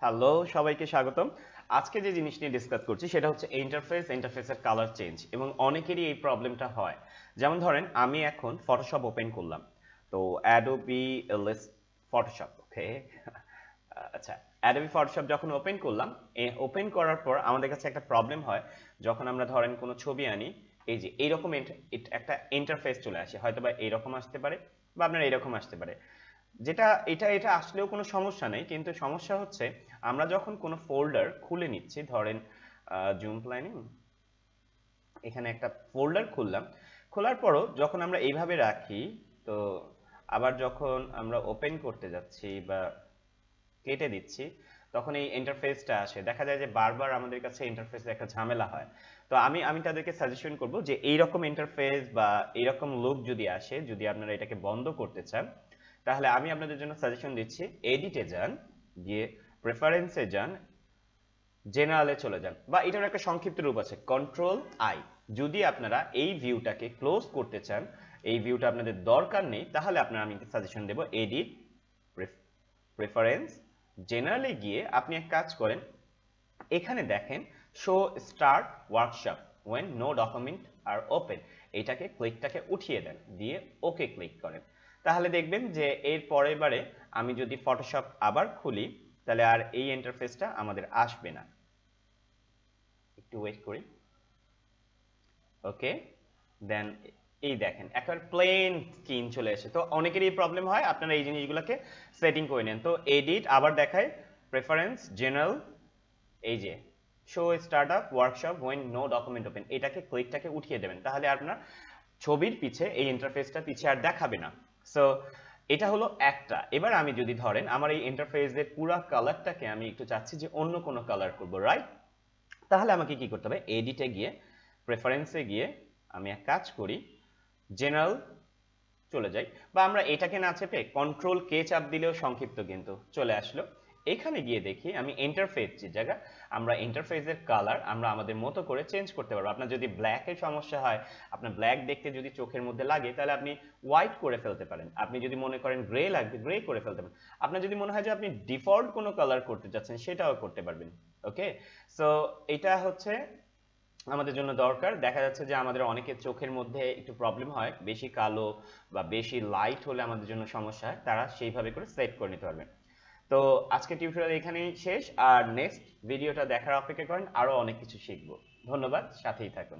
Hello সবাইকে স্বাগতম। আজকে যে জিনিস নিয়ে ডিসকাস করছি সেটা হচ্ছে ইন্টারফেসের কালার চেঞ্জ এবং অনেকেরই এই প্রবলেমটা হয়। যেমন ধরেন আমি এখন ফটোশপ ওপেন করলাম, তো অ্যাডোবি ফটোশপ, ওকে আচ্ছা, অ্যাডোবি ফটোশপ যখন ওপেন করলাম, ওপেন করার পর আমাদের কাছে একটা প্রবলেম হয় যখন আমরা ধরেন কোনো ছবি আনি, এই যে এইরকম একটা ইন্টারফেস চলে আসে, হয়তো বা এইরকম আসতে পারে বা আপনার এইরকম আসতে পারে। যেটা এটা আসলেও কোনো সমস্যা নেই, কিন্তু সমস্যা হচ্ছে আমরা যখন কোনো ফোল্ডার খুলে নিচ্ছি, ধরেন জুম প্ল্যানিং, এখানে একটা ফোল্ডার খুললাম, খোলার পরও যখন আমরা এইভাবে রাখি, তো আবার যখন আমরা ওপেন করতে যাচ্ছি বা কেটে দিচ্ছি, তখন এই ইন্টারফেসটা আসে, দেখা যায় যে বারবার আমাদের কাছে ইন্টারফেসে একটা ঝামেলা হয়। তো আমি তাদেরকে সাজেশন করব যে এইরকম ইন্টারফেস বা এইরকম লুক যদি আসে, যদি আপনারা এটাকে বন্ধ করতে চান, তাহলে আমি আপনাদের জন্য সাজেশন দিচ্ছি, এডিটে যান, গিয়ে প্রেফারেন্সে যান, জেনারেলে চলে যান, বা এটার একটা সংক্ষিপ্ত রূপ আছে কন্ট্রোল আই। যদি আপনারা এই ভিউটাকে ক্লোজ করতে চান, এই ভিউটা আপনাদের দরকার নেই, তাহলে আপনারা আমি সাজেশন দেব এডিট, প্রেফারেন্স, জেনারেলে গিয়ে আপনি এক কাজ করেন, এখানে দেখেন show start workshop when no document are open, এইটাকে ক্লিকটাকে উঠিয়ে দেন, দিয়ে ওকে ক্লিক করেন। তাহলে দেখবেন যে এর পরের বারে আমি যদি ফটোশপ আবার খুলি, তাহলে আর এই ইন্টারফেসটা আমাদের আসবে না। একটু ওয়েট করি, ওকে, দেন এই দেখেন একেবারে প্লেন স্ক্রিন চলে এসে। তো অনেকেরই প্রবলেম হয়, আপনারা এই জিনিসগুলোকে সেটিং করে নেন। তো এডিট আবার দেখায়, প্রেফারেন্স, জেনারেল, এই যে show startup workshop when no document open, এটাকে ক্লিকটাকে উঠিয়ে দেবেন, তাহলে আপনার ছবির পিছে এই ইন্টারফেসটা পিছে আর দেখাবে না। সো এটা হলো একটা। এবার আমি যদি ধরেন আমার এই ইন্টারফেসের পুরো কালারটাকে আমি একটু চাচ্ছি যে অন্য কোনো কালার করব, রাইট? তাহলে আমাকে কি করতে হবে, এডিটে গিয়ে প্রেফারেন্সে গিয়ে আমি এক কাজ করি, জেনারেল চলে যাই, বা আমরা এটাকে না চেপে কন্ট্রোল কে চাপ দিলেও সংক্ষিপ্ত কিন্তু চলে আসলো। এখানে গিয়ে দেখি আমি ইন্টারফেস, যে জায়গা আমরা ইন্টারফেসের কালার আমরা আমাদের মতো করে চেঞ্জ করতে পারবো। আপনার যদি ব্ল্যাকের সমস্যা হয়, আপনার ব্ল্যাক দেখতে যদি চোখের মধ্যে লাগে, তাহলে আপনি হোয়াইট করে ফেলতে পারেন। আপনি যদি মনে করেন গ্রে লাগবে, গ্রে করে ফেলতে পারেন। আপনার যদি মনে হয় যে আপনি ডিফল্ট কোনো কালার করতে চাচ্ছেন, সেটাও করতে পারবেন। ওকে, সো এটা হচ্ছে আমাদের জন্য দরকার। দেখা যাচ্ছে যে আমাদের অনেকের চোখের মধ্যে একটু প্রবলেম হয়, বেশি কালো বা বেশি লাইট হলে আমাদের জন্য সমস্যা হয়, তারা সেইভাবে করে সেট করে নিতে পারবে। তো আজকে টিউটোরিয়াল এখানেই শেষ, আর নেক্সট ভিডিওটা দেখার অপেক্ষা করেন, আরো অনেক কিছু শিখবো। ধন্যবাদ, সাথেই থাকুন।